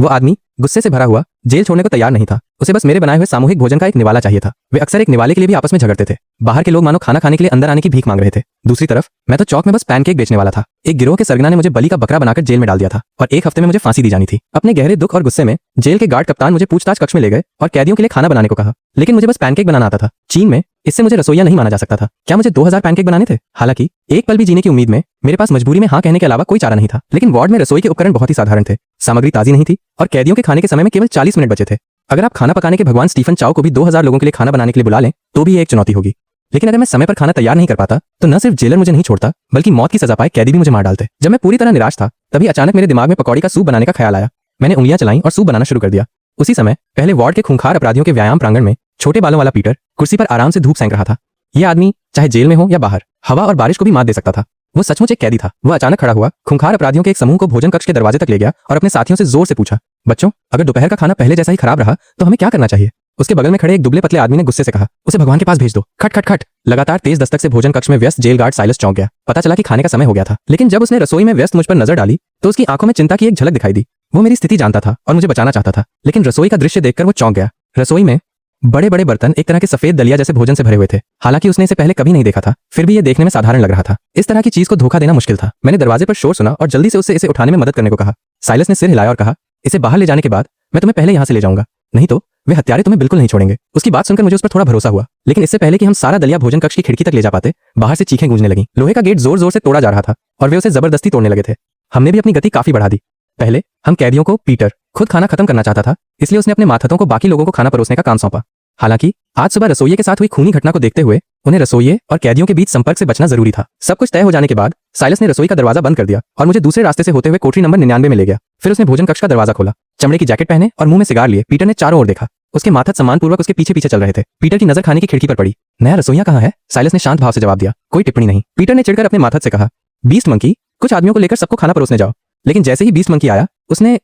वो आदमी गुस्से से भरा हुआ जेल छोड़ने को तैयार नहीं था। उसे बस मेरे बनाए हुए सामूहिक भोजन का एक निवाला चाहिए था। वे अक्सर एक निवाले के लिए भी आपस में झगड़ते थे। बाहर के लोग मानो खाना खाने के लिए अंदर आने की भीख मांग रहे थे। दूसरी तरफ मैं तो चौक में बस पैनकेक बेचने वाला था। एक गिरोह के सरगना ने मुझे बलि का बकरा बनाकर जेल में डाल दिया था और एक हफ्ते में मुझे फांसी दी जानी थी। अपने गहरे दुख और गुस्से में जेल के गार्ड कप्तान मुझे पूछताछ कक्ष में ले गए और कैदियों के लिए खाना बनाने को कहा, लेकिन मुझे बस पैनकेक बनाना आता था। चीन में इससे मुझे रसोइया नहीं माना जा सकता था। क्या मुझे 2000 पैनकेक बनाने थे? हालांकि एक पल भी जीने की उम्मीद में मेरे पास मजबूरी में हाँ कहने के अलावा कोई चारा नहीं था। लेकिन वार्ड में रसोई के उपकरण बहुत ही साधारण थे, सामग्री ताजी नहीं थी और कैदियों के खाने के समय में केवल 40 मिनट बचे थे। अगर आप खाना पकाने के भगवान स्टीफन चाओ को भी 2000 लोगों के लिए खाना बनाने के लिए बुला लें तो भी ये एक चुनौती होगी। लेकिन अगर मैं समय पर खाना तैयार नहीं कर पाता तो न सिर्फ जेलर मुझे नहीं छोड़ता बल्कि मौत की सजा पाए कैदी भी मुझे मार डालते। जब मैं पूरी तरह निराश था तभी अचानक मेरे दिमाग में पकौड़ी का सूप बनाने का ख्याल आया। मैंने उंगलियां चलाईं और सूप बनाना शुरू कर दिया। उसी समय पहले वार्ड के खूंखार अपराधियों के व्यायाम प्रांगण में छोटे बालों वाला पीटर कुर्सी पर आराम से धूप सेंक रहा था। यह आदमी चाहे जेल में हो या बाहर, हवा और बारिश को भी मात दे सकता था। वो सचमुच एक कैदी था। वह अचानक खड़ा हुआ, खूंखार अपराधियों के एक समूह को भोजन कक्ष के दरवाजे तक ले गया और अपने साथियों से जोर से पूछा, बच्चों, अगर दोपहर का खाना पहले जैसा ही खराब रहा तो हमें क्या करना चाहिए? उसके बगल में खड़े एक दुबले पतले आदमी ने गुस्से से कहा, उसे भगवान के पास भेज दो। खट खट खट। लगातार तेज दस्तक से भोजन कक्ष में व्यस्त जेल गार्ड साइलस चौंक गया। पता चला कि खाने का समय हो गया था। लेकिन जब उसने रसोई में व्यस्त मुझ पर नजर डाली तो उसकी आंखों में चिंता की एक झलक दिखाई दी। वो मेरी स्थिति जानता था और मुझे बचाना चाहता था, लेकिन रसोई का दृश्य देखकर वो चौंक गया। रसोई में बड़े बड़े बर्तन एक तरह के सफेद दलिया जैसे भोजन से भरे हुए थे। हालांकि उसने इसे पहले कभी नहीं देखा था, फिर भी ये देखने में साधारण लग रहा था। इस तरह की चीज को धोखा देना मुश्किल था। मैंने दरवाजे पर शोर सुना और जल्दी से उससे इसे उठाने में मदद करने को कहा। साइलस ने सिर हिलाया और कहा, इसे बाहर ले जाने के बाद मैं तुम्हें पहले यहाँ से ले जाऊंगा, नहीं तो वे हत्यारे तुम्हें बिल्कुल नहीं छोड़ेंगे। उसकी बात सुनकर मुझे उस पर थोड़ा भरोसा हुआ, लेकिन इससे पहले कि हम सारा दलिया भोजन कक्ष की खिड़की तक ले जा पाते, बाहर से चीखें गूंजने लगीं। लोहे का गेट जोर जोर से तोड़ा जा रहा था और वे उसे जबरदस्ती तोड़ने लगे थे। हमने भी अपनी गति काफी बढ़ा दी। पहले हम कैदियों को पीटर खुद खाना खत्म करना चाहता था, इसलिए उसने अपने मातहतों को बाकी लोगों को खाना परोसने का काम सौंपा। हालांकि आज सुबह रसोइये के साथ हुई खूनी घटना को देखते हुए उन्हें रसोइये और कैदियों के बीच संपर्क से बचना जरूरी था। सब कुछ तय हो जाने के बाद साइलस ने रसोई का दरवाजा बंद कर दिया और मुझे दूसरे रास्ते से होते हुए कोठरी नंबर 99 में ले गया। फिर उसने भोजन कक्ष का दरवाजा खोला। चमड़े की जैकेट पहने और मुंह में सिगार लिए पीटर ने चारों ओर देखा। उसके माथत सम्मानपूर्वक उसके पीछे पीछे चल रहे थे। पीटर की नजर खाने की खिड़की पर पड़ी। नया रसोइया कहाँ है? साइलस ने शांत भाव से जवाब दिया। कोई टिप्पणी नहीं। पीटर ने चिढ़कर अपने माथत से कहा, बीस्ट मंकी, कुछ आदमियों को लेकर सबको खाना परोसने जाओ। लेकिन जैसे ही बीस्ट मंकी आया, उसने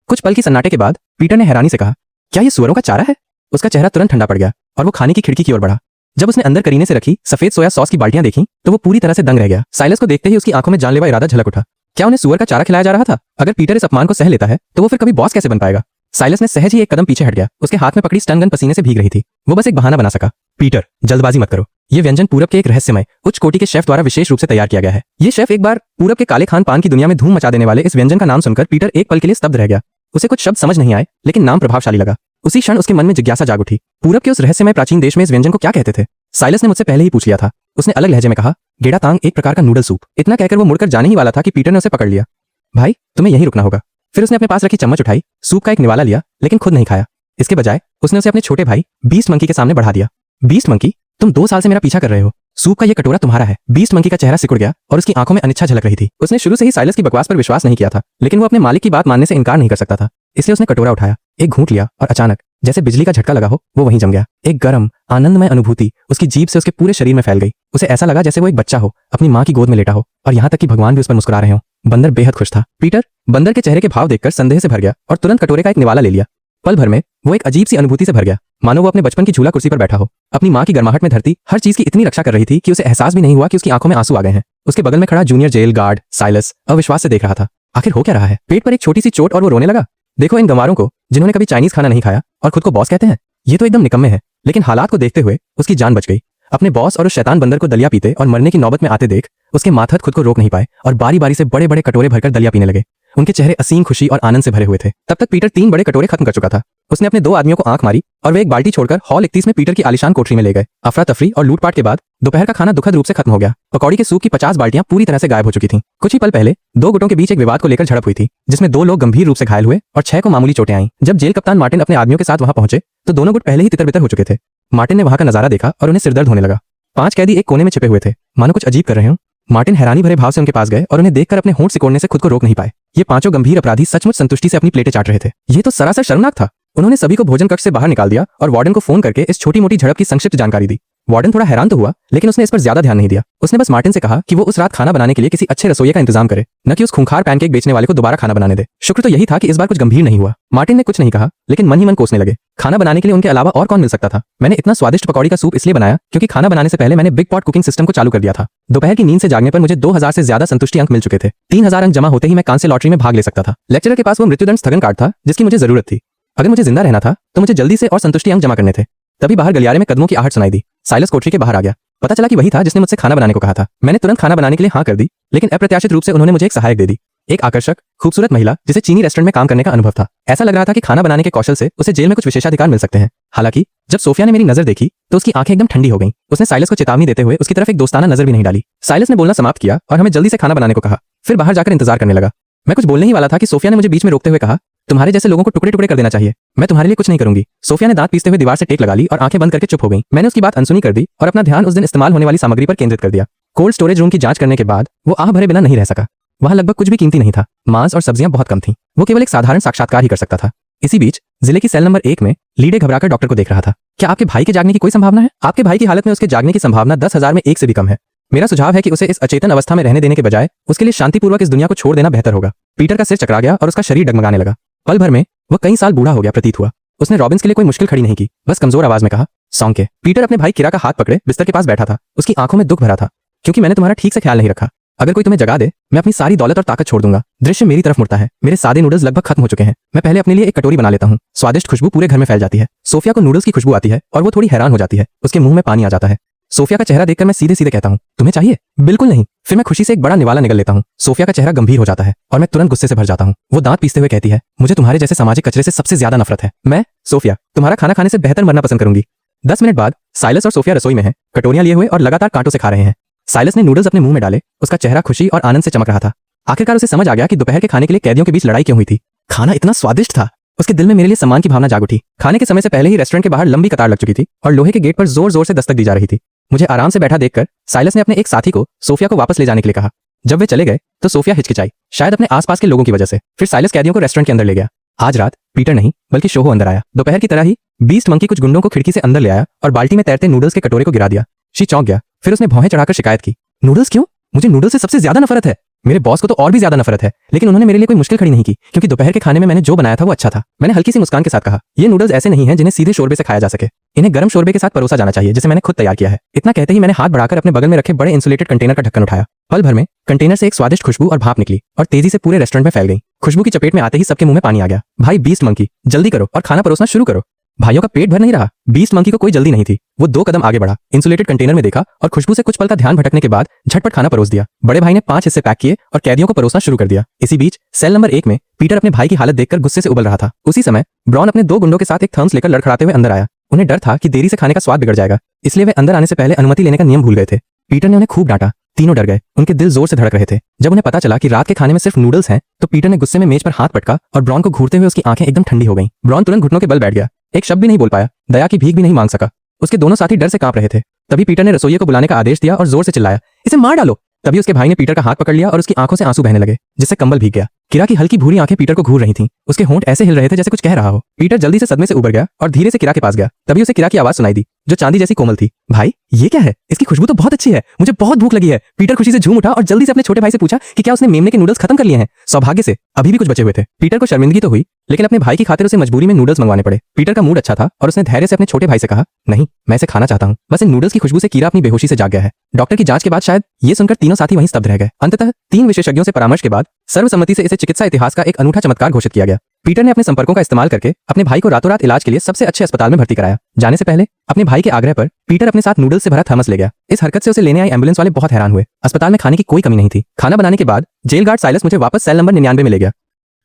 कुछ पल की सन्नाटे के बाद पीटर ने हैरानी से कहा, क्या ये सुअरों का चारा है? उसका चेहरा तुरंत ठंडा पड़ गया और वो खाने की खिड़की की ओर बढ़ा। जब उसने अंदर करीने से रखी सफेद सोया सॉस की बाल्टियां देखी तो वो पूरी तरह से दंग रह गया। साइलस को देखते ही उसकी आंखों में जानलेवा इरादा झलक उठा। क्या उन्हें सुअर का चारा खिलाया जा रहा था? अगर पीटर इस अपमान को सह लेता है तो वो फिर कभी बॉस कैसे बन पाएगा? साइलस ने सहज ही एक कदम पीछे हट गया। उसके हाथ में पकड़ी स्टन गन पसीने से भीग रही थी। वो बस एक बहाना बना सका। पीटर, जल्दबाजी मत करो। ये व्यंजन पूरब के एक रहस्यमय उच्च कोटि के शेफ द्वारा विशेष रूप से तैयार किया गया है। ये शेफ एक बार पूरब के काले खान पान की दुनिया में धूम मचा देने वाले इस व्यंजन का नाम सुनकर पीटर एक पल के लिए स्तब्ध रह गया। उसे कुछ शब्द समझ नहीं आए, लेकिन नाम प्रभावशाली लगा। उसी क्षण उसके मन में जिज्ञासा जाग उठी। पूरब के उस रहस्यमय प्राचीन देश में इस व्यंजन को क्या कहते थे? साइलस ने मुझसे पहले ही पूछ लिया था। उसने अलग लहजे में कहा, गेड़ा तांग, एक प्रकार का नूडल सूप। इतना कहकर वो मुड़कर जाने ही वाला था कि पीटर ने उसे पकड़ लिया। भाई, तुम्हें यहीं रुकना होगा। फिर उसने अपने पास रखी चम्मच उठाई, सूप का एक निवाला लिया, लेकिन खुद नहीं खाया। इसके बजाय उसने उसे अपने छोटे भाई बीस्ट मंकी के सामने बढ़ा दिया। बीस्ट मंकी, तुम 2 साल से मेरा पीछा कर रहे हो। सूप का ये कटोरा तुम्हारा है। बीस्ट मंकी का चेहरा सिकुड़ गया और उसकी आंखों में अनिच्छा झलक रही थी। उसने शुरू से ही साइलस की बकवास पर विश्वास नहीं किया था, लेकिन वो अपने मालिक की बात मानने से इनकार नहीं कर सकता था। इसलिए उसने कटोरा उठाया, एक घूंट लिया और अचानक जैसे बिजली का झटका लगा हो, वो वहीं जम गया। एक गर्म आनंदमय अनुभूति उसकी जीभ से उसके पूरे शरीर में फैल गई। उसे ऐसा लगा जैसे वो एक बच्चा हो, अपनी माँ की गोद में लेटा हो, और यहाँ तक कि भगवान भी उस पर मुस्कुरा रहे हो। बंदर बेहद खुश था। पीटर बंदर के चेहरे के भाव देखकर संदेह से भर गया और तुरंत कटोरे का एक निवाला ले लिया। पल भर में वो एक अजीब सी अनुभूति से भर गया, मानो वो अपने बचपन की झूला कुर्सी पर बैठा हो। अपनी माँ की गर्माहट में धरती हर चीज की इतनी रक्षा कर रही थी कि उसे एहसास भी नहीं हुआ कि उसकी आंखों में आंसू आ गए हैं। उसके बगल में खड़ा जूनियर जेल गार्ड साइलस अविश्वास से देख रहा था। आखिर हो क्या रहा है? पेट पर एक छोटी सी चोट और वो रोने लगा। देखो इन गंवारों को, जिन्होंने कभी चाइनीज खाना नहीं खाया और खुद को बॉस कहते हैं। ये तो एकदम निकम्मे हैं। लेकिन हालात को देखते हुए उसकी जान बच गई। अपने बॉस और उस शैतान बंदर को दलिया पीते और मरने की नौबत में आते देख उसके माथत खुद को रोक नहीं पाए और बारी बारी से बड़े बड़े कटोरे भरकर दलिया पीने लगे। उनके चेहरे असीम खुशी और आनंद से भरे हुए थे। तब तक पीटर 3 बड़े कटोरे खत्म कर चुका था। उसने अपने 2 आदमियों को आंख मारी और वे एक बाल्टी छोड़कर हॉल 31 में पीटर की आलीशान कोठरी में ले गए। अफरा तफरी और लूटपाट के बाद दोपहर का खाना दुखद रूप से खत्म हो गया। पकौड़ी के सूप की 50 बाल्टियां पूरी तरह से गायब हो चुकी थीं। कुछ ही पल पहले 2 गुटों के बीच एक विवाद को लेकर झड़प हुई थी, जिसमें 2 लोग गंभीर रूप से घायल हुए और 6 को मामूली चोटें आईं। जब जेल कप्तान मार्टिन अपने आदमियों के साथ वहां पहुंचे तो दोनों गुट पहले ही तितर-बितर हो चुके थे। मार्टिन ने वहां का नजारा देखा और उन्हें सिरदर्द होने लगा। 5 कैदी एक कोने में छिपे हुए थे, मानो कुछ अजीब कर रहे हों। मार्टिन हैरानी भरे भाव से उनके पास गए और उन्हें देखकर अपने होंठ सिकोड़ने से खुद को रोक नहीं पाए। ये 5 गंभीर अपराधी सचमुच संतुष्टि से अपनी प्लेटें चाट रहे थे। ये तो सरासर शर्मनाक था। उन्होंने सभी को भोजन कक्ष से बाहर निकाल दिया और वार्डन को फोन करके इस छोटी मोटी झड़प की संक्षिप्त जानकारी दी। वार्डन थोड़ा हैरान तो हुआ, लेकिन उसने इस पर ज्यादा ध्यान नहीं दिया। उसने बस मार्टिन से कहा कि वो उस रात खाना बनाने के लिए किसी अच्छे रसोइये का इंतजाम करे, न कि उस खूंखार पैनकेक बेचने वाले को दोबारा खाना बनाने दे। शुक्र तो यही था कि इस बार कुछ गंभीर नहीं हुआ। मार्टिन ने कुछ नहीं कहा, लेकिन मन ही मन कोसने लगे। खाना बनाने के लिए उनके अलावा और कौन मिल सकता था। मैंने इतना स्वादिष्ट पकौड़ी का सूप इसलिए बनाया क्योंकि खाना बनाने से पहले मैंने बिग पॉट कुकिंग सिस्टम को चालू कर दिया था। दोपहर की नींद से जागने पर मुझे 2000 से ज्यादा संतुष्टि अंक मिल चुके थे। 3000 अंक जमा होते ही मैं कांस्य लॉटरी में भाग ले सकता था। लेक्चरर के पास वो मृत्युदंड स्थगन कार्ड था जिसकी मुझे जरूरत थी। अगर मुझे जिंदा रहना था तो मुझे जल्दी से और संतुष्टि अंक जमा करने थे। तभी बाहर गलियारे में कदमों की आहट सुनाई दी। साइलस कोठरी के बाहर आ गया। पता चला कि वही था जिसने मुझसे खाना बनाने को कहा था। मैंने तुरंत खाना बनाने के लिए हाँ कर दी, लेकिन अप्रत्याशित रूप से उन्होंने मुझे एक सहायक दे दी। एक आकर्षक, खूबसूरत महिला जिसे चीनी रेस्टोरेंट में काम करने का अनुभव था। ऐसा लग रहा था कि खाना बनाने के कौशल से उसे जेल में कुछ विशेषाधिकार मिल सकते हैं। हालांकि जब सोफिया ने मेरी नजर देखी तो उसकी आंखें एकदम ठंडी हो गईं। उसने साइलस को चेतावनी देते हुए उसकी तरफ एक दोस्ताना नजर भी नहीं डाली। साइलस ने बोलना समाप्त किया और हमें जल्दी से खाना बनाने को कहा। फिर बाहर जाकर इंतजार करने लगा। मैं कुछ बोलने ही वाला था कि सोफिया ने मुझे बीच में रोकते हुए कहा, तुम्हारे जैसे लोगों को टुकड़े टुकड़े कर देना चाहिए। मैं तुम्हारे लिए कुछ नहीं करूंगी। सोफिया ने दांत पीसते हुए दीवार से टेक लगा ली और आंखें बंद करके चुप हो गई। मैंने उसकी बात अनसुनी कर दी और अपना ध्यान उस दिन इस्तेमाल होने वाली सामग्री पर केंद्रित कर दिया। कोल्ड स्टोरेज रूम की जांच करने के बाद वो आह भरे बिना नहीं रह सका। वहां लगभग कुछ भी कीमती नहीं था। मांस और सब्जियां बहुत कम थीं। वो केवल एक साधारण साक्षात्कार ही कर सकता था। इसी बीच जिले की सेल नंबर 1 में लीडे घबराकर डॉक्टर को देख रहा था। क्या आपके भाई के जागने की कोई संभावना है? आपके भाई की हालत में उसके जागने की संभावना 10,000 में 1 से भी कम है। मेरा सुझाव है कि उसे इस अचेतन अवस्था में रहने देने के बजाय उसके लिए शांतिपूर्वक इस दुनिया को छोड़ देना बेहतर होगा। पीटर का सिर चकरा गया और उसका शरीर डगमगाने लगा। पल भर में वह कई साल बूढ़ा हो गया प्रतीत हुआ। उसने रॉबिन्स के लिए कोई मुश्किल खड़ी नहीं की, बस कमजोर आवाज में कहा, सॉन्ग के। पीटर अपने भाई किरा का हाथ पकड़े बिस्तर के पास बैठा था। उसकी आंखों में दुख भरा था। क्योंकि मैंने तुम्हारा ठीक से ख्याल नहीं रखा। अगर कोई तुम्हें जगा दे, मैं अपनी सारी दौलत और ताकत छोड़ दूंगा। दृश्य मेरी तरफ मुड़ता है। मेरे सादे नूडल्स लगभग खत्म हो चुके हैं। मैं पहले अपने लिए एक कटोरी बना लेता हूँ। स्वादिष्ट खुशबू पूरे घर में फैल जाती है। सोफिया को नूडल्स की खुशबू आती है और वो थोड़ी हैरान हो जाती है। उसके मुंह में पानी आ जाता है। सोफिया का चेहरा देखकर मैं सीधे सीधे कहता हूँ, तुम्हें चाहिए? बिल्कुल नहीं। फिर मैं खुशी से एक बड़ा निवाला निगल लेता हूँ। सोफिया का चेहरा गंभीर हो जाता है और मैं तुरंत गुस्से से भर जाता हूँ। वो दांत पीसते हुए कहती है, मुझे तुम्हारे जैसे सामाजिक कचरे से सबसे ज्यादा नफरत है। मैं सोफिया तुम्हारा खाना खाने से बेहतर मरना पसंद करूंगी। 10 मिनट बाद साइलस और सोफिया रसोई में हैं, कटोरियां लिए हुए और लगातार कांटों से खा रहे हैं। साइलस ने नूडल्स अपने मुंह में डाले। उसका चेहरा खुशी और आनंद से चमक रहा था। आखिरकार उसे समझ आ गया कि दोपहर के खाने के लिए कैदियों के बीच लड़ाई क्यों हुई थी। खाना इतना स्वादिष्ट था। उसके दिल में मेरे लिए सम्मान की भावना जाग उठी। खाने के समय से पहले ही रेस्टोरेंट के बाहर लंबी कतार लग चुकी थी और लोहे के गेट पर जोर जोर से दस्तक दी जा रही थी। मुझे आराम से बैठा देखकर साइलस ने अपने एक साथी को सोफिया को वापस ले जाने के लिए कहा। जब वे चले गए तो सोफिया हिचकिचाई, शायद अपने आसपास के लोगों की वजह से। फिर साइलस कैदियों को रेस्टोरेंट के अंदर ले गया। आज रात पीटर नहीं बल्कि शोहो अंदर आया। दोपहर की तरह ही बीस्ट मंकी कुछ गुंडों को खिड़की से अंदर ले आया और बाल्टी में तैरते नूडल्स के कटोरे को गिरा दिया। शी चौंक गया। फिर उसने भौहें चढ़ाकर शिकायत की, नूडल्स क्यों? मुझे नूडल्स से सबसे ज्यादा नफरत है। मेरे बॉस को तो और भी ज्यादा नफरत है, लेकिन उन्होंने मेरे लिए कोई मुश्किल खड़ी नहीं की क्योंकि दोपहर के खाने में मैंने जो बनाया था वो अच्छा था। मैंने हल्की सी मुस्कान के साथ कहा, ये नूडल्स ऐसे नहीं हैं जिन्हें सीधे शोरबे से खाया जा सके। इन्हें गर्म शोरबे के साथ परोसा जाना चाहिए जिसे मैंने खुद तैयार किया है। इतना कहते ही मैंने हाथ बढ़ाकर अपने बगल में रखे बड़े इंसुलेटेड कंटेनर का ढक्कन उठाया। पल भर में कंटेनर से एक स्वादिष्ट खुशबू और भाप निकली और तेजी से पूरे रेस्टोरेंट में फैल गई। खुशबू की चपेट में आते ही सबके मुंह में पानी आ गया। भाई बीस्ट मंकी, जल्दी करो और खाना परोसना शुरू करो। भाइयों का पेट भर नहीं रहा। बीस्ट मंकी को कोई जल्दी नहीं थी। वो 2 कदम आगे बढ़ा, इंसुलेटेड कंटेनर में देखा और खुशबू से कुछ पल का ध्यान भटकने के बाद झटपट खाना परोस दिया। बड़े भाई ने 5 हिस्से पैक किए और कैदियों को परोसना शुरू कर दिया। इसी बीच सेल नंबर 1 में पीटर अपने भाई की हालत देखकर गुस्से से उबल रहा था। उसी समय ब्रॉन अपने 2 गुंडों के साथ एक थर्म्स लेकर लड़खड़ाते हुए अंदर आया। उन्हें डर था कि देरी से खाने का स्वाद बिगड़ जाएगा, इसलिए वे अंदर आने से पहले अनुमति लेने का नियम भूल गए थे। पीटर ने उन्हें खूब डांटा। तीनों डर गए। उनके दिल जोर से धड़क रहे थे। जब उन्हें पता चला कि रात के खाने में सिर्फ नूडल्स हैं तो पीटर ने गुस्से में मेज पर हाथ पटका और ब्रॉन को घूरते हुए उसकी आंखें एकदम ठंडी हो गईं। ब्रॉन तुरंत घुटनों के बल बैठ गया। एक शब्द भी नहीं बोल पाया, दया की भीख भी नहीं मांग सका। उसके दोनों साथी डर से कांप रहे थे। तभी पीटर ने रसोइये को बुलाने का आदेश दिया और जोर से चिल्लाया, इसे मार डालो। तभी उसके भाई ने पीटर का हाथ पकड़ लिया और उसकी आंखों से आंसू बहने लगे, जिससे कंबल भीग गया। किरा की हल्की भूरी आंखें पीटर को घूर रही थीं। उसके होंठ ऐसे हिल रहे थे जैसे कुछ कह रहा हो। पीटर जल्दी से सदमे से उबर गया और धीरे से किरा के पास गया। तभी उसे किरा की आवाज सुनाई दी, जो चांदी जैसी कोमल थी। भाई ये क्या है? इसकी खुशबू तो बहुत अच्छी है। मुझे बहुत भूख लगी है। पीटर खुशी से झूम उठा और जल्दी से अपने छोटे भाई से पूछा कि क्या उसने मेमने के नूडल्स खत्म कर लिए हैं। सौभाग्य से अभी भी कुछ बचे हुए थे। पीटर को शर्मिंदगी तो हुई, लेकिन अपने भाई की खातिर उसे मजबूरी में नूडल्स मंगवाने पड़े। पीटर का मूड अच्छा था और उसने धैर्य से अपने छोटे भाई से कहा, नहीं मैं इसे खाना चाहता हूँ। बस इन नूडल्स की खुशबू से कीरा अपनी बेहोशी से जाग गया है। डॉक्टर की जांच के बाद शायद ये सुनकर तीनों साथी वहीं स्तब्ध रह गए। अंततः 3 विशेषज्ञों से परामर्श के बाद सर्वसम्मति से इसे चिकित्सा इतिहास का एक अनूठा चमत्कार घोषित किया गया। पीटर ने अपने संपर्कों का इस्तेमाल करके अपने भाई को रातों रात इलाज के लिए सबसे अच्छे अस्पताल में भर्ती कराया। जाने से पहले अपने भाई के आग्रह पर पीटर अपने साथ नूडल्स से भरा थर्मस ले गया। इस हरकत से उसे लेने आई एम्बुलेंस वाले बहुत हैरान हुए। अस्पताल में खाने की कोई कमी नहीं थी। खाना बनाने के बाद जेल गार्ड साइलस मुझे वापस सेल नंबर 99 में ले गया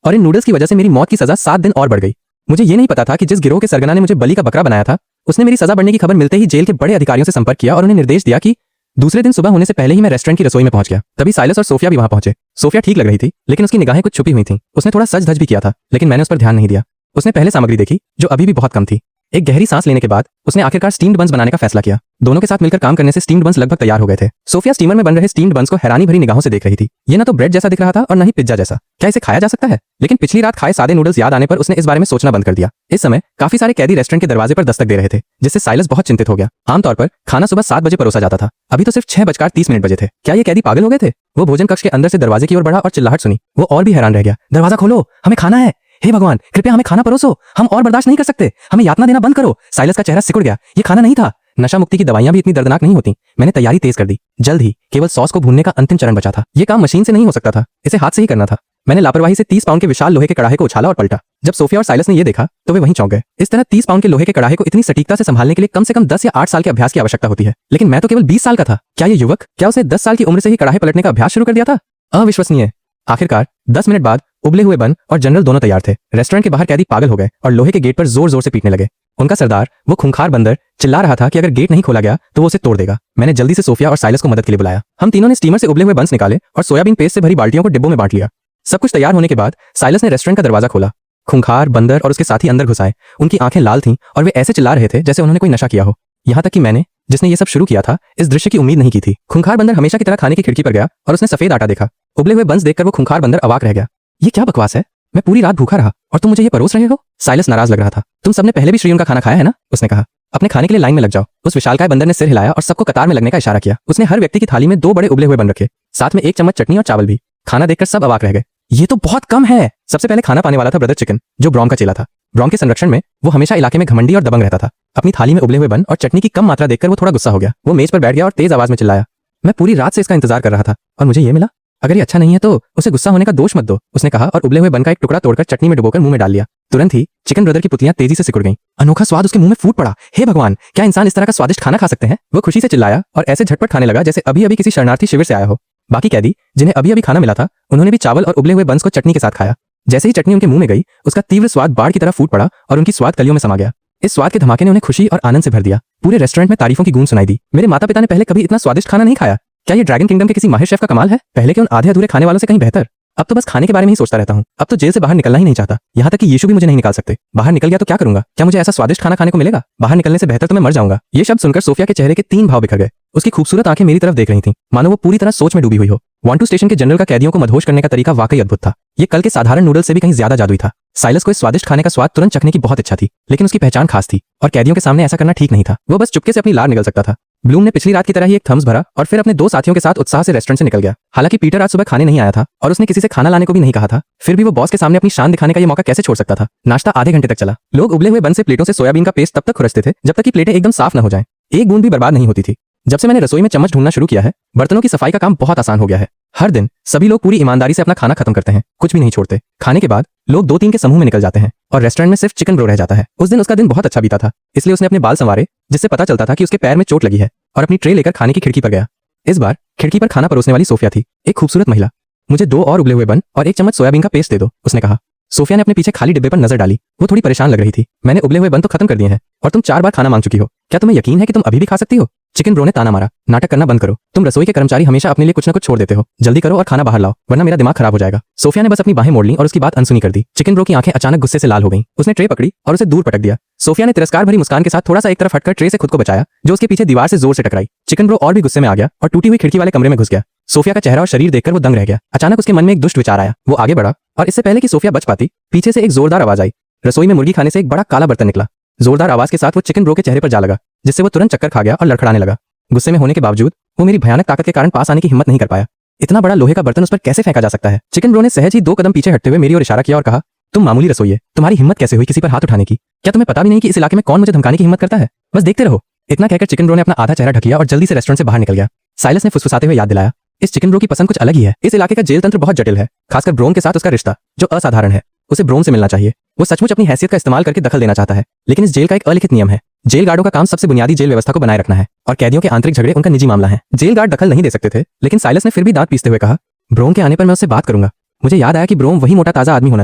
और इन नूडल्स की वजह से मेरी मौत की सजा 7 दिन और बढ़ गई। मुझे ये नहीं पता था कि जिस गिरोह के सरगना ने मुझे बलि का बकरा बनाया था, उसने मेरी सजा बढ़ने की खबर मिलते ही जेल के बड़े अधिकारियों से संपर्क किया और उन्हें निर्देश दिया कि दूसरे दिन सुबह होने से पहले ही मैं रेस्टोरेंट की रसोई में पहुंच गया। तभी साइलस और सोफिया भी वहां पहुंचे। सोफिया ठीक लग रही थी, लेकिन उसकी निगाहें कुछ छुपी हुई थीं। उसने थोड़ा सज धज भी किया था, लेकिन मैंने उस पर ध्यान नहीं दिया। उसने पहले सामग्री देखी जो अभी भी बहुत कम थी। एक गहरी सांस लेने के बाद उसने आखिरकार स्टीम्ड बंस बनाने का फैसला किया। दोनों के साथ मिलकर काम करने से स्टीम्ड बंस लगभग तैयार हो गए थे। सोफिया स्टीमर में बन रहे स्टीम्ड बंस को हैरानी भरी निगाहों से देख रही थी। ये ना तो ब्रेड जैसा दिख रहा था और न ही पिज्जा जैसा। क्या इसे खाया जा सकता है? लेकिन पिछली रात खाए सादे नूडल्स याद आने पर उसने इस बारे में सोचना बंद कर दिया। इस समय काफी सारे कैदी रेस्टोरेंट के दरवाजे पर दस्तक दे रहे थे, जिससे साइलस बहुत चिंतित हो गया। आमतौर पर खाना सुबह 7 बजे परोसा जाता था, अभी तो सिर्फ 6:30 बजे थे। क्या ये कैदी पागल हो गए थे? वो भोजन कक्ष के अंदर से दरवाजे की ओर बढ़ा और चिल्लाहट सुनी। वो और भी हैरान रह गया। दरवाजा खोलो, हमें खाना है। हे भगवान, कृपया हमें खाना परोसो, हम और बर्दाश्त नहीं कर सकते, हमें यातना देना बंद करो। साइलस का चेहरा सिकुड़ गया। ये खाना नहीं था। नशा मुक्ति की दवाइयां भी इतनी दर्दनाक नहीं होती। मैंने तैयारी तेज कर दी। जल्द ही केवल सॉस को भूनने का अंतिम चरण बचा था। यह काम मशीन से नहीं हो सकता था, इसे हाथ से ही करना था। मैंने लापरवाही से 30 पाउंड के विशाल लोहे के कड़ाहे को उछाला और पलटा। जब सोफिया और साइलस ने यह देखा तो वे वहीं चौंक गए। इस तरह 30 पाउंड के लोहे के कड़ाहे को इतनी सटीकता से संभालने के लिए कम से कम 10 या 8 साल के अभ्यास की आवश्यकता होती है, लेकिन मैं तो केवल 20 साल का था। क्या ये युवक, क्या उसे 10 साल की उम्र से ही कड़ाहे पलटने का अभ्यास शुरू कर दिया था? अविश्वसनीय। आखिरकार 10 मिनट बाद उबले हुए बन और जनरल दोनों तैयार थे। रेस्टोरेंट के बाहर कैदी पागल हो गए और लोहे के गेट पर जोर जोर से पीटने लगे। उनका सरदार, वो खूंखार बंदर, चिल्ला रहा था कि अगर गेट नहीं खोला गया तो वो उसे तोड़ देगा। मैंने जल्दी से सोफिया और साइलस को मदद के लिए बुलाया। हम तीनों ने स्टीमर से उबले हुए बंस निकाले और सोयाबीन पेस्ट से भरी बाल्टियों को डिब्बों में बांट लिया। सब कुछ तैयार होने के बाद साइलस ने रेस्टोरेंट का दरवाजा खोला। खूंखार बंदर और उसके साथी अंदर घुस आए। उनकी आंखें लाल थीं और वे ऐसे चिल्ला रहे थे जैसे उन्होंने कोई नशा किया हो। यहाँ तक कि मैंने, जिसने ये सब शुरू किया था, इस दृश्य की उम्मीद नहीं की थी। खूंखार बंदर हमेशा की तरह खाने की खिड़की पर गया और उसने सफेद आटा देखा। उबले हुए बंस देखकर वो खूंखार बंदर अवाक रह गया। ये क्या बकवास है? मैं पूरी रात भूखा रहा और तुम मुझे ये परोस रहे हो? साइलस नाराज लग रहा था। तुम सबने पहले भी श्रीयुन का खाना खाया है ना? उसने कहा। अपने खाने के लिए लाइन में लग जाओ। उस विशालकाय बंदर ने सिर हिलाया और सबको कतार में लगने का इशारा किया। उसने हर व्यक्ति की थाली में 2 बड़े उबले हुए बन रखे, साथ में 1 चम्मच चटनी और चावल भी। खाना देखकर सब अवाक रह गए। ये तो बहुत कम है। सबसे पहले खाना पाने वाला था ब्रदर चिकन, जो ब्रॉम का चेला था। ब्रॉम के संरक्षण में वो हमेशा इलाके में घमंडी और दबंग रहता था। अपनी थाली में उबले हुए बन और चटनी की कम मात्रा देखकर वो थोड़ा गुस्सा हो गया। वो मेज पर बैठ गया और तेज आवाज में चिल्लाया, मैं पूरी रात से इसका इंतजार कर रहा था और मुझे ये मिला। अगर ये अच्छा नहीं है तो उसे गुस्सा होने का दोष मत दो, उसने कहा और उबले हुए बन का एक टुकड़ा तोड़कर चटनी में डुबोकर मुंह में डाल लिया। तुरंत ही चिकन ब्रदर की पुतलियां तेजी से सिकुड़ गईं। अनोखा स्वाद उसके मुंह में फूट पड़ा। हे भगवान, क्या इंसान इस तरह का स्वादिष्ट खाना खा सकते हैं? वो खुशी से चिल्लाया और ऐसे झटपट खाने लगा जैसे अभी अभी किसी शरणार्थी शिविर से आया हो। बाकी कैदी, जिन्हें अभी अभी खाना मिला था, उन्होंने भी चावल और उबले हुए बंस को चटनी के साथ खाया। जैसे ही चटनी उनके मुंह में गई, उसका तीव्र स्वाद बाढ़ की तरह फूट पड़ा और उनकी स्वाद कलियों में समा गया। इस स्वाद के धमाके ने उन्हें खुशी और आनंद से भर दिया। पूरे रेस्टोरेंट में तारीफों की गूंज सुनाई दी। मेरे माता पिता ने पहले कभी इतना स्वादिष्ट खाना नहीं खाया। क्या ये ड्रैगन किंगडम के किसी माहिर शेफ का कमाल है? पहले के उन आधे अधूरे खाने वालों से कहीं बेहतर। अब तो बस खाने के बारे में ही सोचता रहता हूँ। अब तो जेल से बाहर निकलना ही नहीं चाहता। यहाँ तक कि यीशु भी मुझे नहीं निकाल सकते। बाहर निकल गया तो क्या करूंगा? क्या मुझे ऐसा स्वादिष्ट खाना खाने को मिलेगा? बाहर निकलने से बेहतर तो मैं मर जाऊंगा। ये शब्द सुनकर सोफिया के चेहरे के 3 भाव बिखर गए। उसकी खूबसूरत आंखें मेरी तरफ देख रही थीं, मानो वो पूरी तरह सोच में डूबी हुई हो। 1-2 स्टेशन के जनरल का कैदियों को मदहोश करने का तरीका वाकई अद्भुत था। ये कल के साधारण नूडल्स से भी कहीं ज्यादा जादुई था। साइलस को इस स्वादिष्ट खाने का स्वाद तुरंत चखने की बहुत इच्छा थी, लेकिन उसकी पहचान खास थी और कैदियों के सामने ऐसा करना ठीक नहीं था। वो बस चुपके से अपनी लार निकल सकता था। ब्लूम ने पिछली रात की तरह ही एक थम्स भरा और फिर अपने 2 साथियों के साथ उत्साह से रेस्टोरेंट से निकल गया। हालांकि पीटर आज सुबह खाने नहीं आया था और उसने किसी से खाना लाने को भी नहीं कहा था, फिर भी वो बॉस के सामने अपनी शान दिखाने का ये मौका कैसे छोड़ सकता था? नाश्ता आधे घंटे तक चला। लोग उबले हुए बन से प्लेटों से सोयाबीन का पेस्ट तब तक खुरचते थे जब तक कि प्लेटें एकदम साफ न हो जाएं। एक बूंद भी बर्बाद नहीं होती थी। जब से मैंने रसोई में चम्मच ढूंढना शुरू किया है, बर्तनों की सफाई का काम बहुत आसान हो गया है। हर दिन सभी लोग पूरी ईमानदारी से अपना खाना खत्म करते हैं, कुछ भी नहीं छोड़ते। खाने के बाद लोग 2-3 के समूह में निकल जाते हैं और रेस्टोरेंट में सिर्फ चिकन ब्रो रह जाता है। उस दिन उसका दिन बहुत अच्छा बीता था, इसलिए उसने अपने बाल संवारे, जिससे पता चलता था कि उसके पैर में चोट लगी है, और अपनी ट्रे लेकर खाने की खिड़की पर गया। इस बार खिड़की पर खाना परोसने वाली सोफिया थी, एक खूबसूरत महिला। मुझे 2 और उबले हुए बन और 1 चम्मच सोयाबीन का पेस्ट दे दो, उसने कहा। सोफिया ने अपने पीछे खाली डिब्बे पर नजर डाली। वो थोड़ी परेशान लग रही थी। मैंने उबले हुए बन तो खत्म कर दिए हैं और तुम 4 बार खाना मांग चुकी हो। क्या तुम्हें यकीन है कि तुम अभी भी खा सकती हो? चिकन ब्रो ने ताना मारा। नाटक करना बंद करो। तुम रसोई के कर्मचारी हमेशा अपने लिए कुछ न कुछ छोड़ देते हो। जल्दी करो और खाना बाहर लाओ, वरना मेरा दिमाग खराब हो जाएगा। सोफिया ने बस अपनी बाहें मोड़ लीं और उसकी बात अनसुनी कर दी। चिकन ब्रो की आंखें अचानक गुस्से से लाल हो गईं। उसने ट्रे पकड़ी और उसे दूर पटक दिया। सोफिया ने तिरस्कार भरी मुस्कान के साथ थोड़ा सा एक तरफ हटकर ट्रे से खुद को बचाया, जो उसके पीछे दीवार से जोर से टकराई। चिकन ब्रो और भी गुस्से में आ गया और टूटी हुई खिड़की वाले कमरे में घुस गया। सोफिया का चेहरा और शरीर देखकर वो दंग रह गया। अचानक उसके मन में एक दुष्ट विचार आया। वो आगे बढ़ा और इससे पहले कि सोफिया बच पाती, पीछे से एक जोरदार आवाज आई। रसोई में मुर्गी खाने से एक बड़ा काला बर्तन निकला। जोरदार आवाज के साथ वो चिकन ब्रो के चेहरे पर जा लगा, जिससे वो तुरंत चक्कर खा गया और लड़खड़ाने लगा। गुस्से में होने के बावजूद वो मेरी भयानक ताकत के कारण पास आने की हिम्मत नहीं कर पाया। इतना बड़ा लोहे का बर्तन उस पर कैसे फेंका जा सकता है? चिकन ब्रो ने सहज ही 2 कदम पीछे हटते हुए मेरी ओर इशारा किया और कहा, तुम मामूली रसोई है, तुम्हारी हिम्मत कैसे हुई किसी पर हाथ उठाने की? क्या तुम्हें पता भी नहीं कि इस इलाके में कौन मुझे धमकाने की हिम्मत करता है? बस देखते रहो। इतना कहकर चिकन ब्रो ने अपना आधा चेहरा ढक लिया और जल्दी से रेस्टोरेंट से बाहर निकल गया। साइलस ने फुसफुसाते हुए याद दिलाया, इस चिकन ब्रो की पसंद कुछ अलग ही है। इस इलाके का जेल तंत्र बहुत जटिल है, खासकर ब्रोम के साथ उसका रिश्ता, जो असाधारण है। उसे ब्रोम से मिलना चाहिए। वो सचमुच अपनी हैसियत का इस्तेमाल करके दखल देना चाहता है, लेकिन इस जेल का एक अलिखित नियम है। जेल गार्डों का काम सबसे बुनियादी जेल व्यवस्था को बनाए रखना है और कैदियों के आंतरिक झगड़े उनका निजी मामला है। जेल गार्ड दखल नहीं दे सकते थे, लेकिन साइलस ने फिर भी दांत पीसते हुए कहा, ब्रोम के आने पर मैं उससे बात करूंगा। मुझे याद आया कि ब्रोम वही मोटा ताजा आदमी होना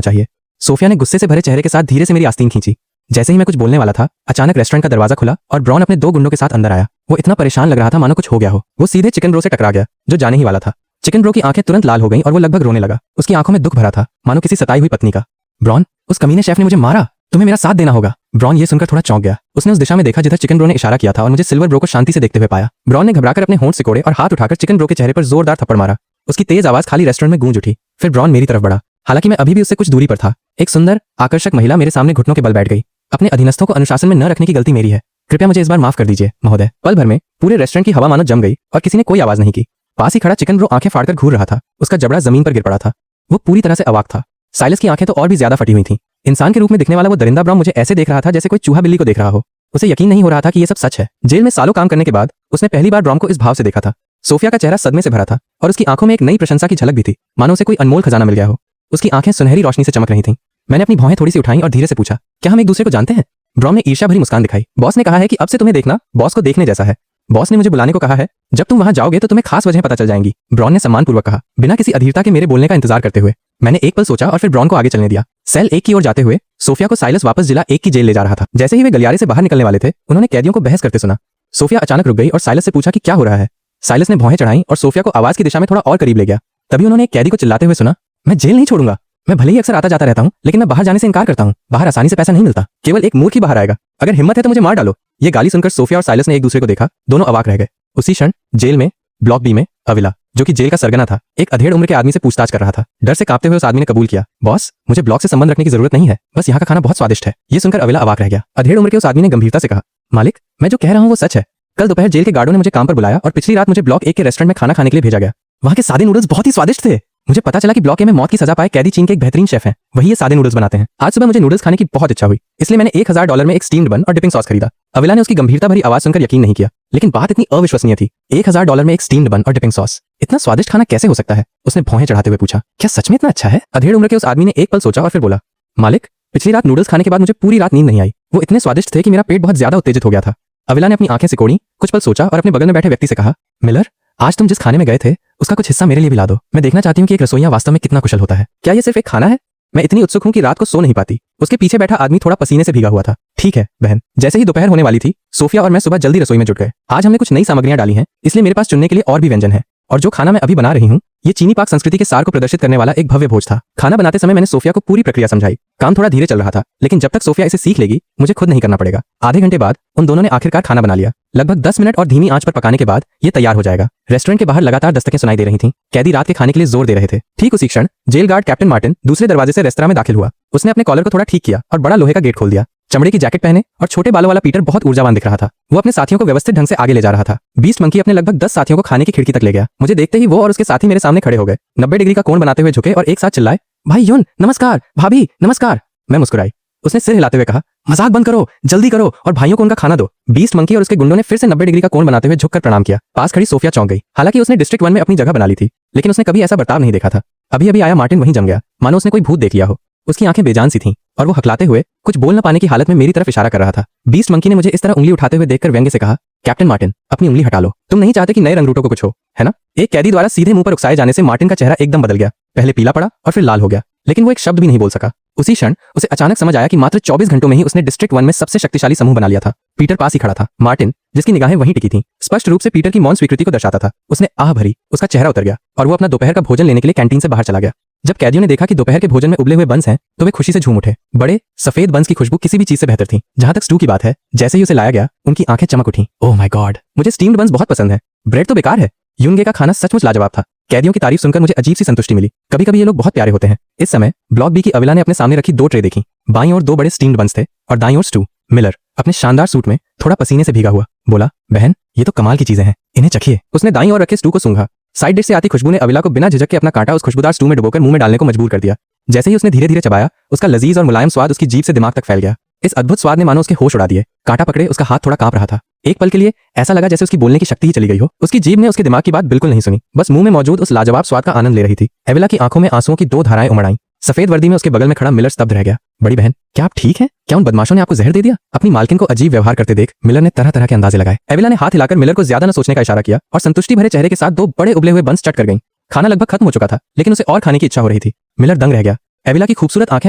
चाहिए। सोफिया ने गुस्से से भरे चेहरे के साथ धीरे से मेरी आस्तीन खींची। जैसे ही मैं कुछ बोलने वाला था, अचानक रेस्टोरेंट का दरवाजा खुला और ब्रॉन अपने 2 गुंडों के साथ अंदर आया। वो इतना परेशान लग रहा था मानो कुछ हो गया हो। वो सीधे चिकन ब्रो से टकरा गया, जो जाने ही वाला था। चिकन ब्रो की आंखें तुरंत लाल हो गईं और वो लगभग रोने लगा। उसकी आंखों में दुख भरा था, मानो किसी सताई हुई पत्नी का। ब्रॉन, उस कमीने शेफ ने मुझे मारा। तुम्हें मेरा साथ देना होगा। ब्रॉन ये सुनकर थोड़ा चौंक गया। उसने उस दिशा में देखा जिधर चिकन ब्रो ने इशारा किया था और मुझे सिल्वर ब्रो को शांति से देखते हुए पाया। ब्रॉन ने घबराकर अपने होंठ सिकोड़े और हाथ उठाकर चिकन ब्रो के चेहरे पर जोरदार थप्पड़ मारा। उसकी तेज आवाज खाली रेस्टोरेंट में गूंज उठी। फिर ब्रॉन मेरी तरफ बढ़ा। हालांकि मैं अभी भी उससे कुछ दूरी पर था। एक सुंदर आकर्षक महिला मेरे सामने घुटनों के बल बैठ गई। अपने अधीनस्थों को अनुशासन में न रखने की गलती मेरी है। कृपया मुझे इस बार माफ कर दीजिए महोदय। पल भर में पूरे रेस्टोरेंट की हवा मानो जम गई और किसी ने कोई आवाज नहीं की। पास ही खड़ा चिकन ब्रो आंखें फाड़कर घूर रहा था। उसका जबड़ा जमीन पर गिर पड़ा था। वो पूरी तरह से अवाक था। साइलस की आंखें तो और भी ज्यादा फटी हुई थीं। इंसान के रूप में दिखने वाला वो दरिंदा ब्रॉन मुझे ऐसे देख रहा था जैसे कोई चूहा बिल्ली को देख रहा हो। उसे यकीन नहीं हो रहा था कि ये सब सच है। जेल में सालों काम करने के बाद उसने पहली बार ब्रॉन को इस भाव से देखा था। सोफिया का चेहरा सदमे से भरा था और उसकी आंखों में एक नई प्रशंसा की झलक भी थी, मानो उसे कोई अनमोल खजाना मिल गया हो। उसकी आंखें सुनहरी रोशनी से चमक रही थीं। मैंने अपनी भौहें थोड़ी सी उठाई और धीरे से पूछा, क्या हम एक दूसरे को जानते हैं? ब्रॉन ने ईर्ष्या भरी मुस्कान दिखाई। बॉस ने कहा है कि अब से तुम्हें देखना बॉस को देखने जैसा है। बॉस ने मुझे बुलाने को कहा है। जब तुम वहां जाओगे तो तुम्हें खास वजह पता चल जाएंगी, ब्रॉन ने सम्मानपूर्वक कहा, बिना किसी अधीरता के मेरे बोलने का इंतजार करते हुए। मैंने एक पल सोचा और फिर ब्रॉन को आगे चलने दिया। सेल 1 की ओर जाते हुए सोफिया को साइलस वापस जिला 1 की जेल ले जा रहा था। जैसे ही वे गलियारे से बाहर निकलने वाले थे, उन्होंने कैदियों को बहस करते सुना। सोफिया अचानक रुक गई और साइलस से पूछा कि क्या हो रहा है। साइलस ने भौहें चढ़ाई और सोफिया को आवाज की दिशा में थोड़ा और करीब ले गया। तभी उन्होंने एक कैदी को चिल्लाते हुए सुना, मैं जेल नहीं छोड़ूंगा। मैं भले ही अक्सर आता जाता रहता हूं, लेकिन मैं बाहर जाने से इनकार करता हूं। बाहर आसानी से पैसा नहीं मिलता, केवल एक मूर्ख ही बाहर आएगा। अगर हिम्मत है तो मुझे मार डालो। ये गाली सुनकर सोफिया और साइलस ने एक दूसरे को देखा। दोनों अवाक रह गए। उसी क्षण जेल में ब्लॉक बी में अविला, जो कि जेल का सरगना था, एक अधेड़ उम्र के आदमी से पूछताछ कर रहा था। डर से कांपते हुए उस आदमी ने कबूल किया, बॉस मुझे ब्लॉक से संबंध रखने की जरूरत नहीं है, बस यहाँ का खाना बहुत स्वादिष्ट है। ये सुनकर अविला अवाक रह गया। अधेड़ उम्र के उस आदमी ने गंभीरता से कहा, मालिक मैं जो कह रहा हूँ वो सच है। कल दोपहर जेल के गार्डों ने मुझे काम पर बुलाया और पिछली रात मुझे ब्लॉक 1 के रेस्टोरेंट में खाना खाने के लिए भेजा गया। वहाँ के सादे नूडल्स बहुत ही स्वादिष्ट थे। मुझे पता चला कि ब्लॉक ए में मौत की सजा पाए कैदी चीन के एक बेहतरीन शेफ हैं। वही ये सादे नूडल्स बनाते हैं। आज सुबह मुझे नूडल्स खाने की बहुत इच्छा हुई, इसलिए मैंने $1000 में एक स्टीम्ड बन और डिपिंग सॉस खरीदा। अविला ने उसकी गंभीरता भरी आवाज सुनकर यकीन नहीं किया, लेकिन बात इतनी अविश्वसनीय थी। $1000 में एक स्टीम्ड बन और डिपिंग सॉस, इतना स्वादिष्ट खाना कैसे हो सकता है? उसने भौहें चढ़ाते हुए पूछा, क्या सच में इतना अच्छा है? अधेड़ उम्र के उस आदमी ने एक पल सोचा और फिर बोला, मालिक पिछली रात नूडल्स खाने के बाद मुझे पूरी रात नींद नहीं आई। वो इतने स्वादिष्ट थे कि मेरा पेट बहुत ज्यादा उत्तेजित हो गया था। अविला ने अपनी आंखें सिकोड़ी, कुछ पल सोचा और अपने बगल में बैठे व्यक्ति से कहा, मिलर आज तुम जिस खाने में गए थे उसका कुछ हिस्सा मेरे लिए भी ला दो। मैं देखना चाहती हूँ कि एक रसोइया वास्तव में कितना कुशल होता है। क्या ये सिर्फ एक खाना है? मैं इतनी उत्सुक हूँ कि रात को सो नहीं पाती। उसके पीछे बैठा आदमी थोड़ा पसीने से भीगा हुआ था। ठीक है बहन। जैसे ही दोपहर होने वाली थी, सोफिया और मैं सुबह जल्दी रसोई में जुट गए। आज हमने कुछ नई सामग्रियां डाली हैं, इसलिए मेरे पास चुनने के लिए और भी व्यंजन है। और जो खाना मैं अभी बना रही हूँ, ये चीनी पाक संस्कृति के सार को प्रदर्शित करने वाला एक भव्य भोज था। खाना बनाते समय मैंने सोफिया को पूरी प्रक्रिया समझाई। काम थोड़ा धीरे चल रहा था, लेकिन जब तक सोफिया इसे सीख लेगी, मुझे खुद नहीं करना पड़ेगा। आधे घंटे बाद उन दोनों ने आखिरकार खाना बना लिया। लगभग 10 मिनट और धीमी आंच पर पकाने के बाद ये तैयार हो जाएगा। रेस्टोरेंट के बाहर लगातार दस्तकें सुनाई दे रही थीं। कैदी रात के खाने के लिए जोर दे रहे थे। ठीक उसी क्षण जेल गार्ड कैप्टन मार्टिन दूसरे दरवाजे से रेस्तरां में दाखिल हुआ। उसने अपने कॉलर को थोड़ा ठीक किया और बड़ा लोहे का गेट खोल दिया। चमड़े की जैकेट पहने और छोटे बालों वाला पीटर बहुत ऊर्जावान दिख रहा था। वो अपने साथियों को व्यवस्थित ढंग से आगे ले जा रहा था। बीस्ट मंकी अपने लगभग 10 साथियों को खाने की खिड़की तक ले गया। मुझे देखते ही वो और उसके साथी मेरे सामने खड़े हो गए। 90 डिग्री का कोण बनाते हुए झुके और एक साथ चिल्लाए, भाई यून नमस्कार, भाभी नमस्कार। मैं मुस्कुराई। उसने सिर हिलाते हुए कहा, मजाक बंद करो, जल्दी करो और भाइयों को उनका खाना दो। बीस्ट मंकी और उसके गुंडों ने फिर से 90 डिग्री का कोण बनाते हुए झुककर प्रणाम किया। पास खड़ी सोफिया चौंक गई। हालांकि उसने डिस्ट्रिक्ट 1 में अपनी जगह बना ली थी, लेकिन उसने कभी ऐसा बर्ताव नहीं देखा था। अभी अभी आया मार्टिन वहीं जम गया, मानो उसने कोई भूत देख लिया हो। उसकी आंखें बेजान सी थीं और वो हकलाते हुए कुछ बोल न पाने की हालत में मेरी तरफ इशारा कर रहा था। बीस्ट मंकी ने मुझे इस तरह उंगली उठाते हुए देखकर व्यंग्य से कहा, कैप्टन मार्टिन अपनी उंगली हटा लो। तुम नहीं चाहते कि नए रंगरूटों को कुछ हो, है ना? एक कैदी द्वारा सीधे मुंह पर उकसाए जाने से मार्टिन का चेहरा एकदम बदल गया। पहले पीला पड़ा और फिर लाल हो गया, लेकिन वो एक शब्द भी नहीं बोल सका। उसी क्षण उसे अचानक समझ आया कि मात्र 24 घंटों में ही उसने डिस्ट्रिक्ट 1 में सबसे शक्तिशाली समूह बना लिया था। पीटर पास ही खड़ा था। मार्टिन, जिसकी निगाहें वहीं टिकी थीं, स्पष्ट रूप से पीटर की मौन स्वीकृति को दर्शाता था। उसने आह भरी, उसका चेहरा उतर गया और वो अपना दोपहर का भोजन लेने के लिए कैंटीन से बाहर चला गया। जब कैदियों ने देखा कि दोपहर के भोजन में उबले हुए बंस हैं, तो वे खुशी से झूम उठे। बड़े सफेद बंस की खुशबू किसी भी चीज से बेहतर थी। जहां तक स्टू की बात है, जैसे ही उसे लाया गया, उनकी आंखें चमक उठी। ओह माय गॉड, मुझे स्टीम्ड बंस बहुत पसंद है। ब्रेड तो बेकार है। यूनगे का खाना सचमुच लाजवाब था। कैदियों की तारीफ सुनकर मुझे अजीब सी संतुष्टि मिली। कभी कभी ये लोग बहुत प्यारे होते हैं। इस समय ब्लॉक बी की अविला ने अपने सामने रखी 2 ट्रे देखी। बाईं ओर 2 बड़े स्टीम्ड बंस थे और दाईं ओर स्टू। मिलर अपने शानदार सूट में थोड़ा पसीने से भीगा हुआ बोला, बहन ये तो कमाल की चीजें हैं, इन्हें चखिए। उसने दाईं ओर रखे स्टू को सूंघा। साइड डिश से आती खुशबू ने अविला को बिना झिझक के अपना कांटा उस खुशबूदार स्टू में डुबोकर मुंह में डालने को मजबूर कर दिया। जैसे ही उसने धीरे धीरे चबाया, उसका लजीज और मुलायम स्वाद उसकी जीभ से दिमाग तक फैल गया। इस अद्भुत स्वाद ने मानो उसके होश उड़ा दिए। कांटा पकड़े उसका हाथ थोड़ा कांप रहा था। एक पल के लिए ऐसा लगा जैसे उसकी बोलने की शक्ति ही चली गई हो। उसकी जीभ ने उसके दिमाग की बात बिल्कुल नहीं सुनी, बस मुंह में मौजूद उस लाजवाब स्वाद का आनंद ले रही थी। अविला की आंखों में आंसुओं की 2 धाराएं उमड़ आईं। सफेद वर्दी में उसके बगल में खड़ा मिलर स्तब्ध रह गया। बड़ी बहन, क्या आप ठीक हैं? क्या उन बदमाशों ने आपको जहर दे दिया? अपनी मालकिन को अजीब व्यवहार करते देख मिलर ने तरह तरह के अंदाजे लगाए। अविला ने हाथ हिलाकर मिलर को ज्यादा न सोचने का इशारा किया और संतुष्टि भरे चेहरे के साथ 2 बड़े उबले हुए बंस चट कर गईं। खाना लगभग खत्म हो चुका था, लेकिन उसे और खाने की इच्छा हो रही थी। मिलर दंग रह गया। अविला की खूबसूरत आंखें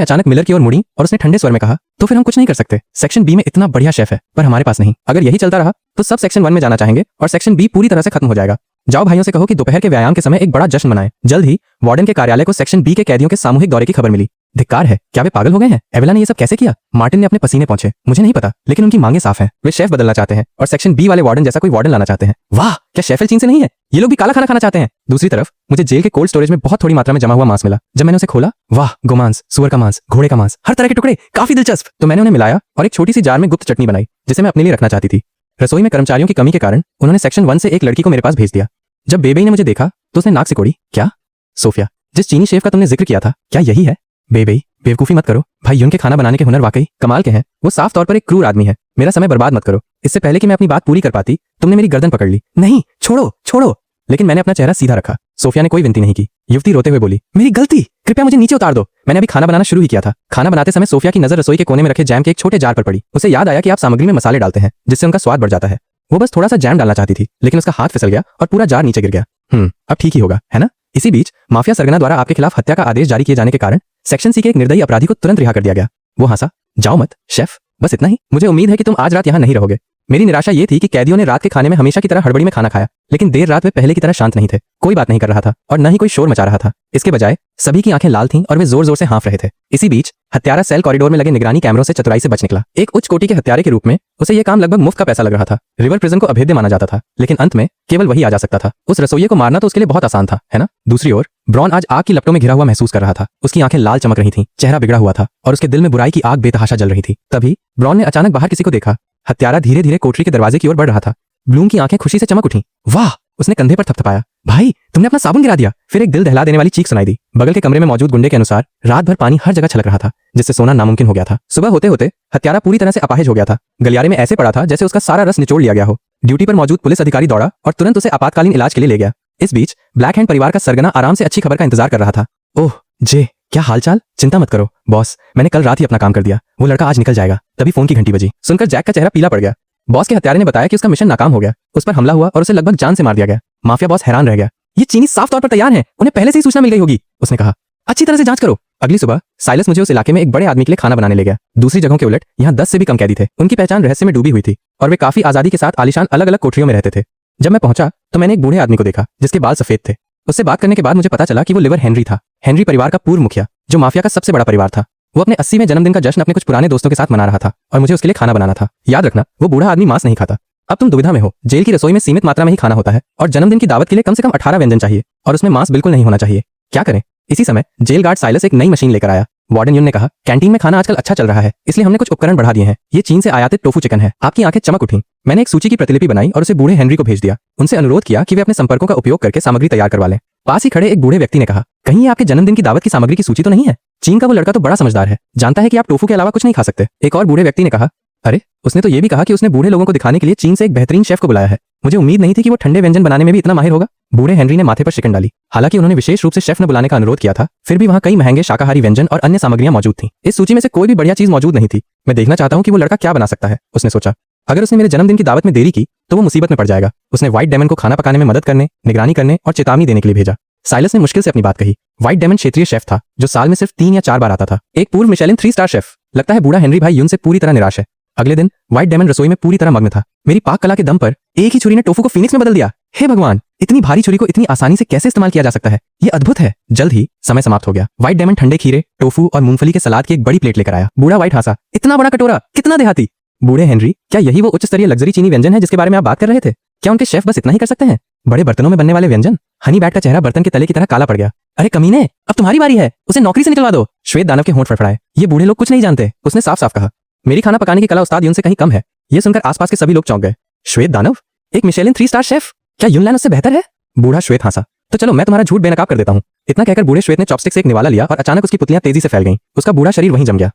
अचानक मिलर की ओर मुड़ी और उसने ठंडे स्वर में कहा, तो फिर हम कुछ नहीं कर सकते। सेक्शन बी में इतना बढ़िया शेफ है, पर हमारे पास नहीं। अगर यही चलता रहा तो सब सेक्शन 1 में जाना चाहेंगे और सेक्शन बी पूरी तरह से खत्म हो जाएगा। जाओ भाइयों से कहो कि दोपहर के व्यायाम के समय एक बड़ा जश्न मनाएं। जल्द ही वार्डन के कार्यालय को सेक्शन बी के कैदियों के सामूहिक दौरे की खबर मिली। धिक्कार है, क्या वे पागल हो गए हैं? एवेला ने ये सब कैसे किया? मार्टिन ने अपने पसीने पहुंचे। मुझे नहीं पता, लेकिन उनकी मांगे साफ हैं। वे शेफ बदलना चाहते हैं और सेक्शन बी वाले वार्डन जैसा कोई वार्डन लाना चाहते हैं। वाह, क्या शेफिल चीन से नहीं है? ये लोग भी काला खाना खाना चाहते हैं। दूसरी तरफ मुझे जेल के कोल्ड स्टोरेज में बहुत थोड़ी मात्रा में जमा हुआ मांस मिला। जब मैंने उसे खोला, वाह, गोमांस, सुअर का मांस, घोड़े का मांस, हर तरह के टुकड़े, काफी दिलचस्प। तो मैंने उन्हें मिलाया और एक छोटी सी जार में गुप्त चटनी बनाई, जिसे मैं अपने लिए रखना चाहती थी। रसोई में कर्मचारियों की कमी के कारण उन्होंने सेक्शन 1 से एक लड़की को मेरे पास भेज दिया। जब बेबेई ने मुझे देखा तो उसने नाक सिकोड़ी। क्या? सोफिया, जिस चीनी शेफ का तुमने जिक्र किया था, क्या यही है? बेबेई, बेवकूफी मत करो। भाई युन के खाना बनाने के हुनर वाकई कमाल के हैं। वो साफ तौर पर एक क्रूर आदमी है। मेरा समय बर्बाद मत करो। इससे पहले कि मैं अपनी बात पूरी कर पाती, तुमने मेरी गर्दन पकड़ ली। नहीं, छोड़ो, छोड़ो। लेकिन मैंने अपना चेहरा सीधा रखा। सोफिया ने कोई विनती नहीं की। युवती रोते हुए बोली, मेरी गलती, कृपया मुझे नीचे उतार दो। मैंने अभी खाना बनाना शुरू ही किया था। खाना बनाते समय सोफिया की नजर रसोई के कोने में रखे जैम के एक छोटे जार पर पड़ी। उसे याद आया कि आप सामग्री में मसाले डालते हैं, जिससे उनका स्वाद बढ़ जाता है। वो बस थोड़ा सा जैम डालना चाहती थी, लेकिन उसका हाथ फिसल गया और पूरा जार नीचे गिर गया। अब ठीक ही होगा, है ना? इसी बीच माफिया सरगना द्वारा आपके खिलाफ हत्या का आदेश जारी किए जाने के कारण सेक्शन सी के एक निर्दयी अपराधी को तुरंत रिहा कर दिया गया। वो हंसा। जाओ मत शेफ, बस इतना ही। मुझे उम्मीद है कि तुम आज रात यहाँ नहीं रहोगे। मेरी निराशा ये थी कि कैदियों ने रात के खाने में हमेशा की तरह हड़बड़ी में खाना खाया, लेकिन देर रात वे पहले की तरह शांत नहीं थे। कोई बात नहीं कर रहा था और न ही कोई शोर मचा रहा था। इसके बजाय सभी की आंखें लाल थीं और वे जोर जोर से हाँफ रहे थे। इसी बीच हत्यारा सेल कॉरिडोर में लगे निगरानी कैमरों से चतुराई से बच निकला। एक उच्च कोटि के हत्यारे के रूप में उसे यह काम लगभग मुफ्त का पैसा लग रहा था। रिवर प्रिजन को अभेद्य माना जाता था, लेकिन अंत में केवल वही आ जा सकता था। उस रसोइये को मारना तो उसके लिए बहुत आसान था, है ना? दूसरी ओर ब्रॉन आज आग की लपटों में घिरा हुआ महसूस कर रहा था। उसकी आंखें लाल चमक रही थीं, चेहरा बिगड़ा हुआ था और उसके दिल में बुराई की आग बेतहाशा जल रही थी। तभी ब्रॉन ने अचानक बाहर किसी को देखा। हत्यारा धीरे धीरे कोठरी के दरवाजे की ओर बढ़ रहा था। ब्लूम की आंखें खुशी से चमक उठी। वाह, उसने कंधे पर थपथपाया। भाई, तुमने अपना साबुन गिरा दिया। फिर एक दिल दहला देने वाली चीख सुनाई दी। बगल के कमरे में मौजूद गुंडे के अनुसार रात भर पानी हर जगह छलक रहा था, जिससे सोना नामुमकिन हो गया था। सुबह होते होते हत्यारा पूरी तरह से अपाहिज हो गया था। गलियारे में ऐसे पड़ा था जैसे उसका सारा रस निचोड़ लिया गया हो। ड्यूटी पर मौजूद पुलिस अधिकारी दौड़ा और तुरंत उसे आपातकालीन इलाज के लिए ले गया। इस बीच ब्लैक हैंड परिवार का सरगना आराम से अच्छी खबर का इंतजार कर रहा था। ओह जे, क्या हालचाल? चिंता मत करो बॉस, मैंने कल रात ही अपना काम कर दिया। वो लड़का आज निकल जाएगा। तभी फोन की घंटी बजी। सुनकर जैक का चेहरा पीला पड़ गया। बॉस के हत्यारे ने बताया कि उसका मिशन नाकाम हो गया। उस पर हमला हुआ और उसे लगभग जान से मार दिया गया। माफिया बॉस हैरान रह गया। ये चीनी साफ तौर पर तैयार हैं, उन्हें पहले से ही सूचना मिल गई होगी। उसने कहा, अच्छी तरह से जांच करो। अगली सुबह साइलस मुझे उस इलाके में एक बड़े आदमी के लिए खाना बनाने ले गया। दूसरी जगहों के उलट यहाँ 10 से भी कम कैदी थे। उनकी पहचान रहस्य में डूबी हुई थी और वे काफी आजादी के साथ आलीशान अलग अलग कोठरियों में रहते थे। जब मैं पहुंचा तो मैंने एक बूढ़े आदमी को देखा जिसके बाल सफेद थे। उससे बात करने के बाद मुझे पता चला कि वो लिवर हेनरी था। हेनरी परिवार का पूर्व मुखिया, जो माफिया का सबसे बड़ा परिवार था। वो अपने 80वें जन्मदिन का जश्न अपने कुछ पुराने दोस्तों के साथ मना रहा था और मुझे उसके लिए खाना बनाना था। याद रखना, वो बूढ़ा आदमी मांस नहीं खाता। अब तुम दुविधा में हो। जेल की रसोई में सीमित मात्रा में ही खाना होता है और जन्मदिन की दावत के लिए कम से कम 18 व्यंजन चाहिए और उसमें मांस बिल्कुल नहीं होना चाहिए। क्या करें? इसी समय जेल गार्ड साइलस एक नई मशीन लेकर आया। वार्डन यून ने कहा, कैंटीन में खाना आजकल अच्छा चल रहा है, इसलिए हमने कुछ उपकरण बढ़ा दिए हैं। ये चीन से आयातित टोफू चिकन है। आपकी आंखें चमक उठी। मैंने एक सूची की प्रतिलिपि बनाई और उसे बूढ़े हेनरी को भेज दिया। उनसे अनुरोध किया कि वे अपने संपर्कों का उपयोग करके सामग्री तैयार करवा लें। पास ही खड़े एक बूढ़े व्यक्ति ने कहा, कहीं ये आपके जन्मदिन की दावत की सामग्री की सूची तो नहीं है? चीन का वो लड़का तो बड़ा समझदार है, जानता है कि आप टोफू के अलावा कुछ नहीं खा सकते। एक और बूढ़े व्यक्ति ने कहा, अरे, उसने तो ये भी कहा कि उसने बूढ़े लोगों को दिखाने के लिए चीन से एक बेहतरीन शेफ को बुलाया है। मुझे उम्मीद नहीं थी कि वो ठंडे व्यंजन बनाने में भी इतना माहिर होगा। बूढ़े हेनरी ने माथे पर शिकन डाली। हालांकि उन्होंने विशेष रूप से शेफ ने बुलाने का अनुरोध किया था, फिर भी वहां कई महंगे शाकाहारी व्यंजन और अन्य सामग्रियां मौजूद थीं। इस सूची में से कोई भी बढ़िया चीज मौजूद नहीं थी। मैं देखना चाहता हूं कि वो लड़का क्या बना सकता है, उसने सोचा। अगर उसने मेरे जन्मदिन की दावत में देरी की तो वो मुसीबत में पड़ जाएगा। उसने व्हाइट डायमंड को खाना पकाने में मदद करने, निगरानी करने और चेतावनी देने के लिए भेजा। साइलस ने मुश्किल से अपनी बात कही। व्हाइट डायमंड क्षेत्रीय शेफ था जो साल में सिर्फ 3 या 4 बार आता था। एक पूर्व मिशेलिन 3 स्टार शेफ। लगता है बूढ़ा हेनरी भाई यून से पूरी तरह निराश है। अगले दिन व्हाइट डायमंड रसोई में पूरी तरह मग्न था। मेरी पाक कला के दम पर एक ही छुरी ने टोफू को फीनिक्स में बदल दिया। हे भगवान, इतनी भारी छुरी को इतनी आसानी से कैसे इस्तेमाल किया जा सकता है? ये अद्भुत है। जल्द ही समय समाप्त हो गया। व्हाइट डायमंड ठंडे खीरे, टोफू और मूंगफली के सलाद की एक बड़ी प्लेट लेकर आया। बूढ़ा व्हाइट हंसा। इतना बड़ा कटोरा, कितना देहाती। बूढ़े हेनरी, क्या यही वो उच्च स्तरीय लग्जरी चीनी व्यंजन है जिसके बारे में आप बात कर रहे थे? क्या उनके शेफ बस इतना ही कर सकते हैं? बड़े बर्तनों में बनने वाले व्यंजन? हनी बैट का चेहरा बर्तन के तले की तरह काला पड़ गया। अरे कमीने, अब तुम्हारी बारी है, उसे नौकरी से निकलवा दो। श्वेत दानव के होंठ फड़फड़ाए। ये बूढ़े लोग कुछ नहीं जानते, उसने साफ साफ कहा। मेरी खाना पकाने की कला उस्ताद यून से कहीं कम है। ये सुनकर आसपास के सभी लोग चौंक गए। श्वेत दानव? एक मिशेलिन 3 स्टार शेफ? क्या यूनलैंड उससे बेहतर है? बूढ़ा श्वेत हंसा। तो चलो मैं तुम्हारा झूठ बेनकाब कर देता हूँ। इतना कहकर बूढ़े श्वेत ने चॉपस्टिक से एक निवाला लिया और अचानक उसकी पुतलियां तेजी से फैल गईं। उसका बूढ़ा शरीर वहीं जम गया।